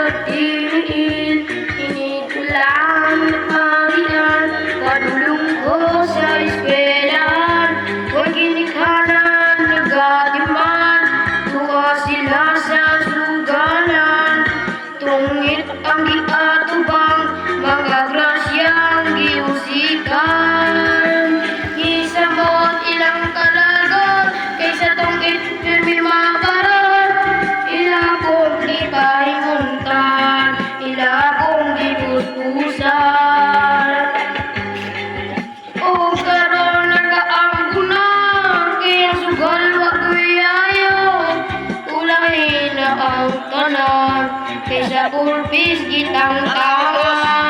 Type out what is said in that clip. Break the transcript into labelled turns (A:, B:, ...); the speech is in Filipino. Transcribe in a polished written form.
A: pagdiin, initulan at marian, padulong ko sa eskwelahan, huwag kinikhanan, nagatiman, tuwa sila sa sugalan, tungit ang giatubang, mga grasyang giusikan, gisamot ilang kalagot, kaysa tungit pirmi mabarat, ilakong gipahinguntan, ilakong gipuspusan. O karon nagaanggunan, kaya sugal wakoy ayo, ulahin na ang tanan, kaysa pulpis gitang taman.